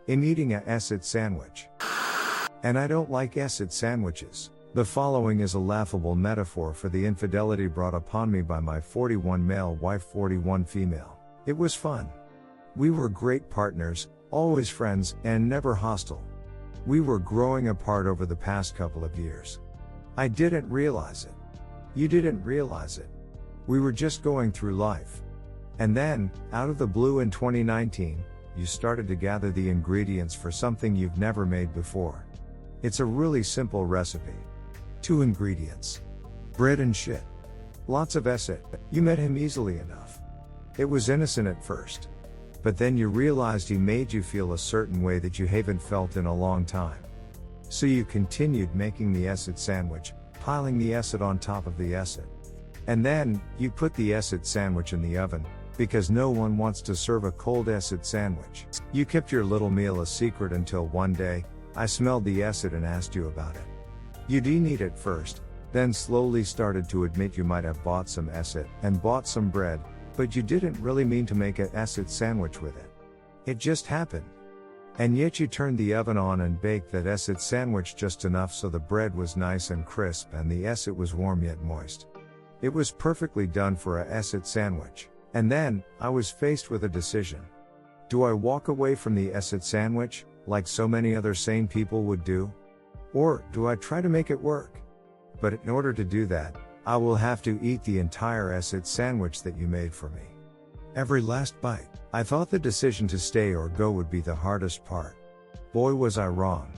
I'm eating a acid sandwich. And I don't like acid sandwiches. The following is a laughable metaphor for the infidelity brought upon me by my 41 male wife 41 female. It was fun. We were great partners, always friends, and never hostile. We were growing apart over the past couple of years. I didn't realize it. You didn't realize it. We were just going through life. And then, out of the blue in 2019, you started to gather the ingredients for something you've never made before. It's a really simple recipe. 2 ingredients. Bread and shit. Lots of acid. You met him easily enough. It was innocent at first. But then you realized he made you feel a certain way that you haven't felt in a long time. So you continued making the acid sandwich, piling the acid on top of the acid. And then, you put the acid sandwich in the oven, because no one wants to serve a cold acid sandwich. You kept your little meal a secret until one day, I smelled the acid and asked you about it. You didn't eat it first, then slowly started to admit you might have bought some acid and bought some bread, but you didn't really mean to make an acid sandwich with it. It just happened. And yet you turned the oven on and baked that acid sandwich just enough so the bread was nice and crisp and the acid was warm yet moist. It was perfectly done for an acid sandwich. And then, I was faced with a decision. Do I walk away from the acid sandwich, like so many other sane people would do? Or, do I try to make it work? But in order to do that, I will have to eat the entire acid sandwich that you made for me. Every last bite. I thought the decision to stay or go would be the hardest part. Boy was I wrong.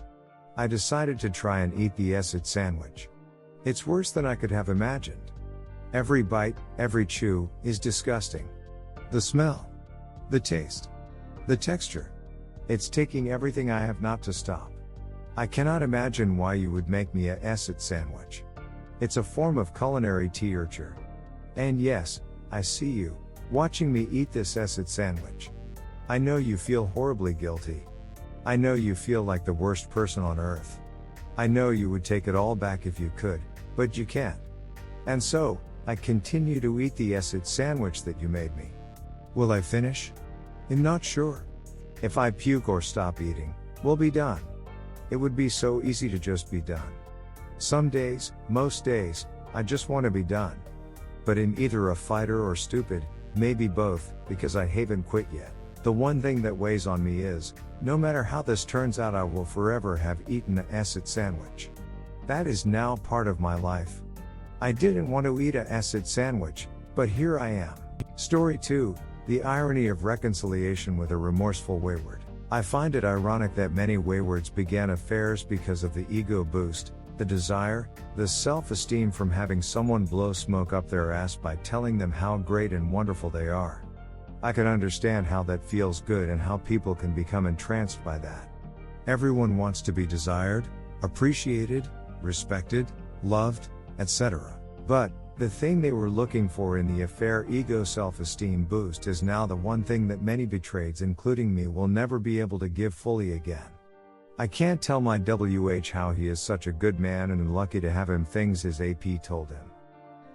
I decided to try and eat the acid sandwich. It's worse than I could have imagined. Every bite, every chew, is disgusting. The smell. The taste. The texture. It's taking everything I have not to stop. I cannot imagine why you would make me an acid sandwich. It's a form of culinary torture. And yes, I see you, watching me eat this acid sandwich. I know you feel horribly guilty. I know you feel like the worst person on earth. I know you would take it all back if you could, but you can't. And so, I continue to eat the acid sandwich that you made me. Will I finish? I'm not sure. If I puke or stop eating, we'll be done. It would be so easy to just be done. Some days, most days, I just want to be done. But I'm either a fighter or stupid, maybe both, because I haven't quit yet. The one thing that weighs on me is, no matter how this turns out, I will forever have eaten an acid sandwich. That is now part of my life. I didn't want to eat an acid sandwich, but here I am. Story 2, the irony of reconciliation with a remorseful wayward. I find it ironic that many waywards began affairs because of the ego boost, the desire, the self-esteem from having someone blow smoke up their ass by telling them how great and wonderful they are. I can understand how that feels good and how people can become entranced by that. Everyone wants to be desired, appreciated, respected, loved, etc. But, the thing they were looking for in the affair, ego self-esteem boost, is now the one thing that many betrayeds, including me, will never be able to give fully again. I can't tell my WH how he is such a good man and am lucky to have him things his AP told him.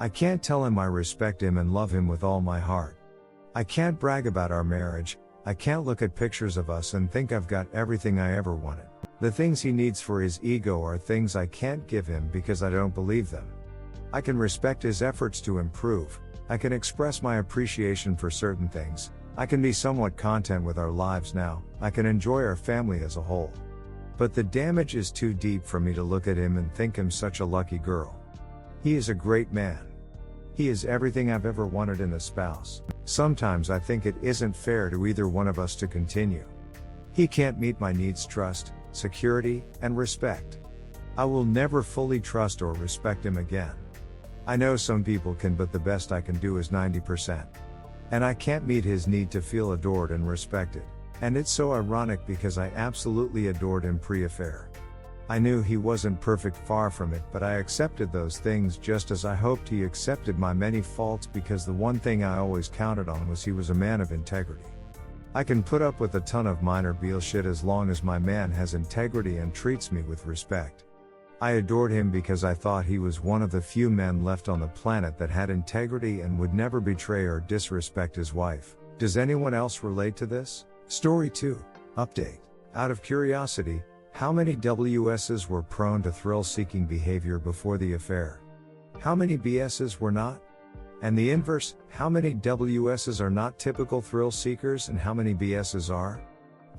I can't tell him I respect him and love him with all my heart. I can't brag about our marriage. I can't look at pictures of us and think I've got everything I ever wanted. The things he needs for his ego are things I can't give him because I don't believe them. I can respect his efforts to improve. I can express my appreciation for certain things. I can be somewhat content with our lives now. I can enjoy our family as a whole. But the damage is too deep for me to look at him and think him such a lucky girl. He is a great man. He is everything I've ever wanted in a spouse. Sometimes I think it isn't fair to either one of us to continue. He can't meet my needs: trust, security, and respect. I will never fully trust or respect him again. I know some people can, but the best I can do is 90%. And I can't meet his need to feel adored and respected. And it's so ironic because I absolutely adored him pre-affair. I knew he wasn't perfect, far from it, but I accepted those things just as I hoped he accepted my many faults, because the one thing I always counted on was he was a man of integrity. I can put up with a ton of minor bullshit as long as my man has integrity and treats me with respect. I adored him because I thought he was one of the few men left on the planet that had integrity and would never betray or disrespect his wife. Does anyone else relate to this? Story 2. Update. Out of curiosity, how many WSs were prone to thrill-seeking behavior before the affair? How many BSs were not? And the inverse, how many WSs are not typical thrill seekers and how many BSs are?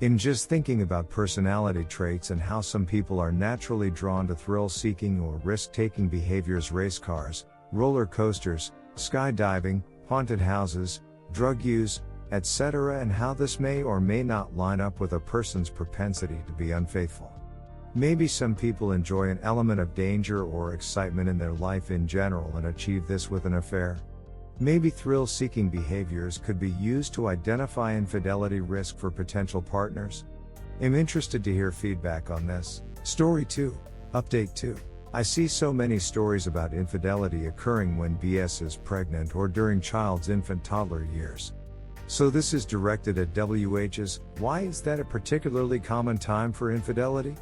In just thinking about personality traits and how some people are naturally drawn to thrill-seeking or risk-taking behaviors, race cars, roller coasters, skydiving, haunted houses, drug use, etc., and how this may or may not line up with a person's propensity to be unfaithful. Maybe some people enjoy an element of danger or excitement in their life in general and achieve this with an affair. Maybe thrill-seeking behaviors could be used to identify infidelity risk for potential partners. I'm interested to hear feedback on this. Story 2. Update 2. I see so many stories about infidelity occurring when BS is pregnant or during child's infant-toddler years. So this is directed at WHs. Why is that a particularly common time for infidelity?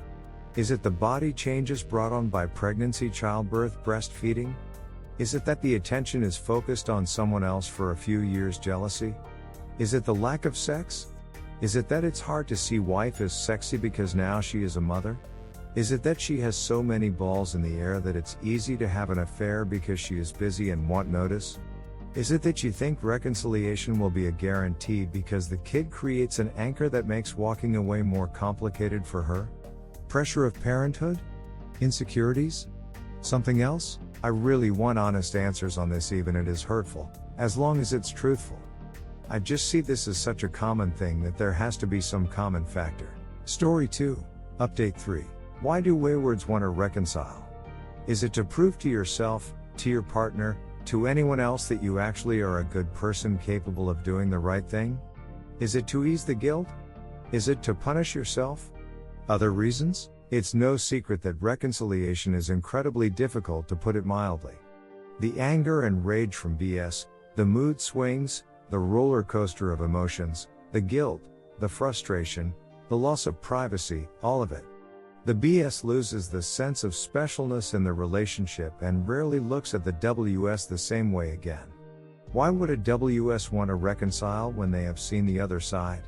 Is it the body changes brought on by pregnancy, childbirth, breastfeeding? Is it that the attention is focused on someone else for a few years, jealousy? Is it the lack of sex? Is it that it's hard to see wife as sexy because now she is a mother? Is it that she has so many balls in the air that it's easy to have an affair because she is busy and want notice? Is it that you think reconciliation will be a guarantee because the kid creates an anchor that makes walking away more complicated for her? Pressure of parenthood? Insecurities? Something else? I really want honest answers on this, even if it is hurtful, as long as it's truthful. I just see this as such a common thing that there has to be some common factor. Story 2. Update 3. Why do waywards want to reconcile? Is it to prove to yourself, to your partner, to anyone else that you actually are a good person capable of doing the right thing? Is it to ease the guilt? Is it to punish yourself? Other reasons? It's no secret that reconciliation is incredibly difficult, to put it mildly. The anger and rage from BS, the mood swings, the roller coaster of emotions, the guilt, the frustration, the loss of privacy, all of it. The BS loses the sense of specialness in the relationship and rarely looks at the WS the same way again. Why would a WS want to reconcile when they have seen the other side?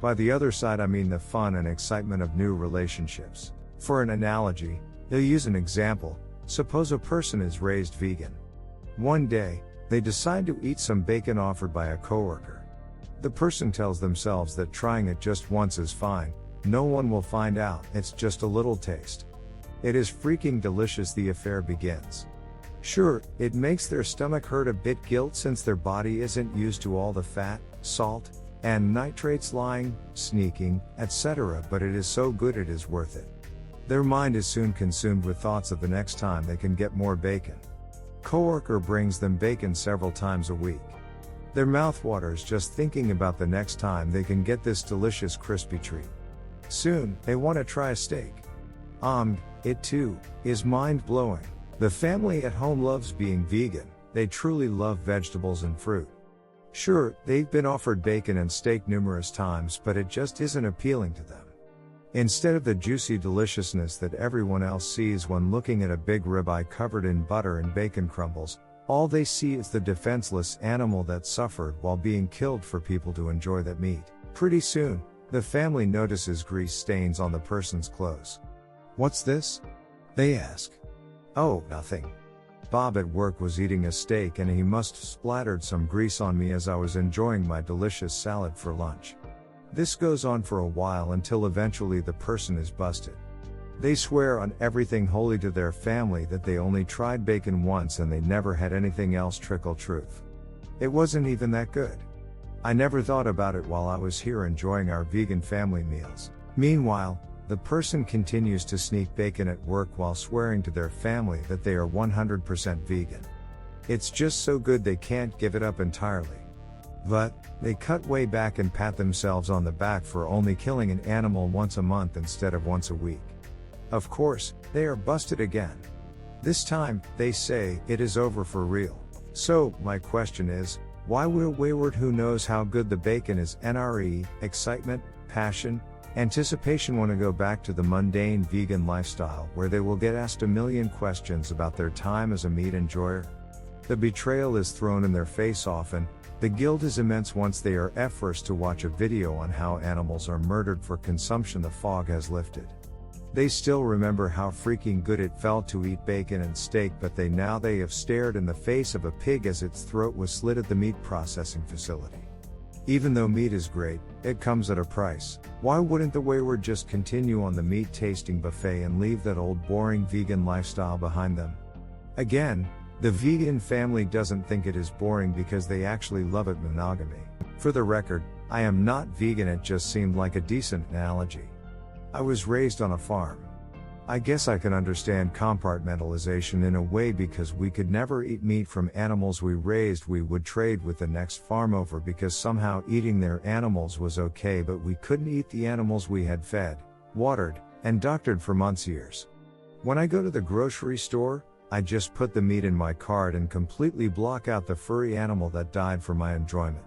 By the other side I mean the fun and excitement of new relationships. For an analogy, they'll use an example. Suppose a person is raised vegan. One day, they decide to eat some bacon offered by a coworker. The person tells themselves that trying it just once is fine, no one will find out, it's just a little taste. It is freaking delicious. The affair begins. Sure, it makes their stomach hurt a bit, guilt since their body isn't used to all the fat, salt, and nitrates lying, sneaking, etc., but it is so good it is worth it. Their mind is soon consumed with thoughts of the next time they can get more bacon. Coworker brings them bacon several times a week. Their mouth waters just thinking about the next time they can get this delicious crispy treat. Soon, they want to try a steak. It too, is mind-blowing. The family at home loves being vegan, they truly love vegetables and fruit. Sure, they've been offered bacon and steak numerous times, but it just isn't appealing to them. Instead of the juicy deliciousness that everyone else sees when looking at a big ribeye covered in butter and bacon crumbles, all they see is the defenseless animal that suffered while being killed for people to enjoy that meat. Pretty soon, the family notices grease stains on the person's clothes. "What's this?" they ask. "Oh, nothing. Bob at work was eating a steak and he must have splattered some grease on me as I was enjoying my delicious salad for lunch." This goes on for a while until eventually the person is busted. They swear on everything holy to their family that they only tried bacon once and they never had anything else. Trickle truth. It wasn't even that good. I never thought about it while I was here enjoying our vegan family meals. Meanwhile, the person continues to sneak bacon at work while swearing to their family that they are 100% vegan. It's just so good they can't give it up entirely. But, they cut way back and pat themselves on the back for only killing an animal once a month instead of once a week. Of course, they are busted again. This time, they say, it is over for real. So, my question is, why would a wayward who knows how good the bacon is, NRE, excitement, passion, anticipation, want to go back to the mundane vegan lifestyle where they will get asked a million questions about their time as a meat enjoyer? The betrayal is thrown in their face often, The guilt is immense once they are forced to watch a video on how animals are murdered for consumption. The fog has lifted. They still remember how freaking good it felt to eat bacon and steak, but they have stared in the face of a pig as its throat was slit at the meat processing facility. Even though meat is great, it comes at a price. Why wouldn't the wayward just continue on the meat tasting buffet and leave that old boring vegan lifestyle behind them? Again, the vegan family doesn't think it is boring because they actually love it. Monogamy. For the record, I am not vegan, it just seemed like a decent analogy. I was raised on a farm. I guess I can understand compartmentalization in a way, because we could never eat meat from animals we raised. We would trade with the next farm over because somehow eating their animals was okay, but we couldn't eat the animals we had fed, watered, and doctored for years. When I go to the grocery store, I just put the meat in my cart and completely block out the furry animal that died for my enjoyment.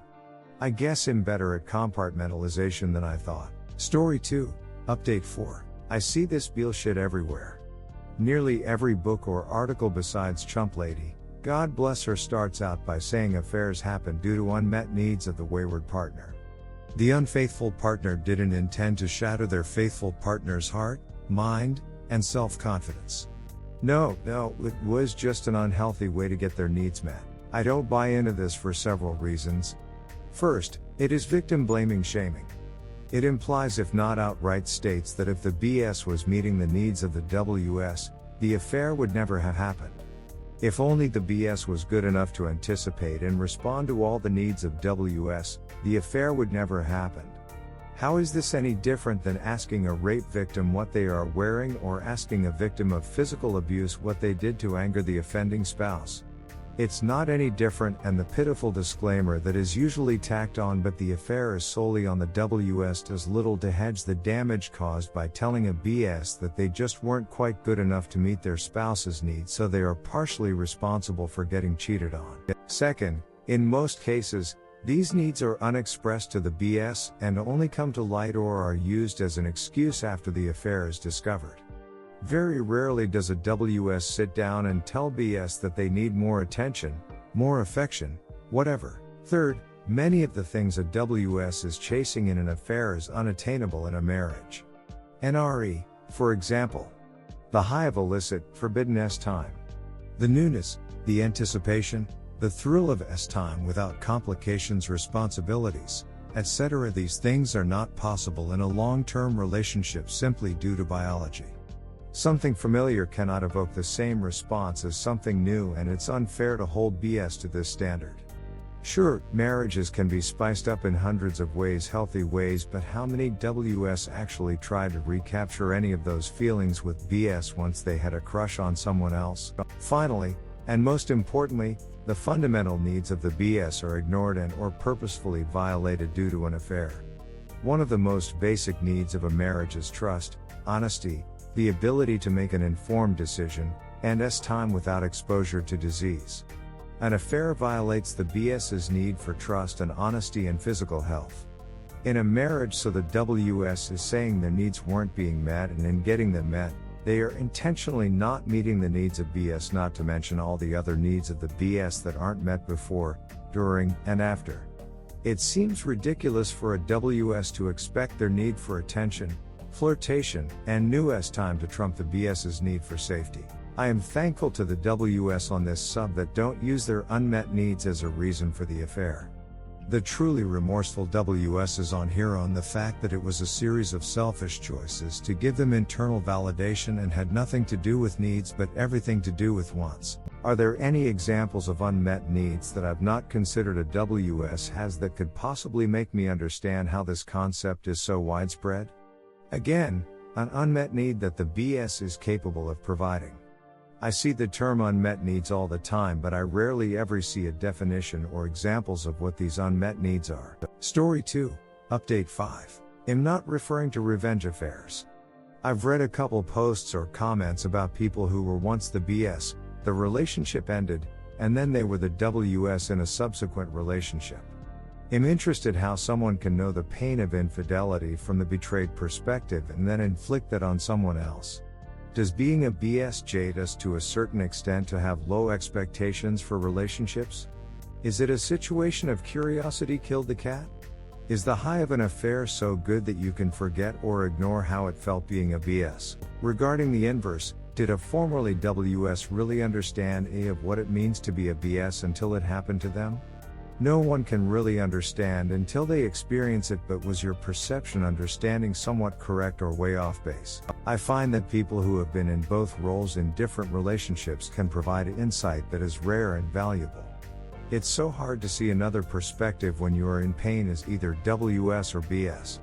I guess I'm better at compartmentalization than I thought. Story 2, Update 4. I see this bullshit everywhere. Nearly every book or article besides Chump Lady, God bless her, starts out by saying affairs happen due to unmet needs of the wayward partner. The unfaithful partner didn't intend to shatter their faithful partner's heart, mind, and self-confidence. No, it was just an unhealthy way to get their needs met. I don't buy into this for several reasons. First, it is victim blaming shaming. It implies, if not outright states, that if the BS was meeting the needs of the WS, the affair would never have happened. If only the BS was good enough to anticipate and respond to all the needs of WS, the affair would never have happened. How is this any different than asking a rape victim what they are wearing, or asking a victim of physical abuse what they did to anger the offending spouse? It's not any different, and the pitiful disclaimer that is usually tacked on, but the affair is solely on the WS, does little to hedge the damage caused by telling a BS that they just weren't quite good enough to meet their spouse's needs, so they are partially responsible for getting cheated on. Second, in most cases, these needs are unexpressed to the BS and only come to light or are used as an excuse after the affair is discovered. Very rarely does a WS sit down and tell BS that they need more attention, more affection, whatever. Third, many of the things a WS is chasing in an affair is unattainable in a marriage. NRE, for example. The high of illicit, forbidden S-time. The newness, the anticipation, the thrill of S-time without complications, responsibilities, etc. These things are not possible in a long-term relationship simply due to biology. Something familiar cannot evoke the same response as something new, and it's unfair to hold BS to this standard. Sure, marriages can be spiced up in hundreds of ways, healthy ways, but how many WS actually try to recapture any of those feelings with BS once they had a crush on someone else? Finally, and most importantly, the fundamental needs of the BS are ignored and or purposefully violated due to an affair. One of the most basic needs of a marriage is trust, honesty, the ability to make an informed decision, and S-time without exposure to disease. An affair violates the BS's need for trust and honesty and physical health. In a marriage, so the WS is saying their needs weren't being met, and in getting them met, they are intentionally not meeting the needs of BS, not to mention all the other needs of the BS that aren't met before, during, and after. It seems ridiculous for a WS to expect their need for attention, flirtation, and new S-time to trump the BS's need for safety. I am thankful to the WS on this sub that don't use their unmet needs as a reason for the affair. The truly remorseful WSs on here own the fact that it was a series of selfish choices to give them internal validation and had nothing to do with needs but everything to do with wants. Are there any examples of unmet needs that I've not considered a WS has that could possibly make me understand how this concept is so widespread? Again, an unmet need that the BS is capable of providing. I see the term unmet needs all the time, but I rarely ever see a definition or examples of what these unmet needs are. Story 2, Update 5. I'm not referring to revenge affairs. I've read a couple posts or comments about people who were once the BS, the relationship ended, and then they were the WS in a subsequent relationship. I'm interested how someone can know the pain of infidelity from the betrayed perspective and then inflict that on someone else. Does being a BS jade us to a certain extent to have low expectations for relationships? Is it a situation of curiosity killed the cat? Is the high of an affair so good that you can forget or ignore how it felt being a BS? Regarding the inverse, did a formerly WS really understand of what it means to be a BS until it happened to them? No one can really understand until they experience it, but was your perception understanding somewhat correct or way off base? I find that people who have been in both roles in different relationships can provide insight that is rare and valuable. It's so hard to see another perspective when you are in pain as either WS or BS.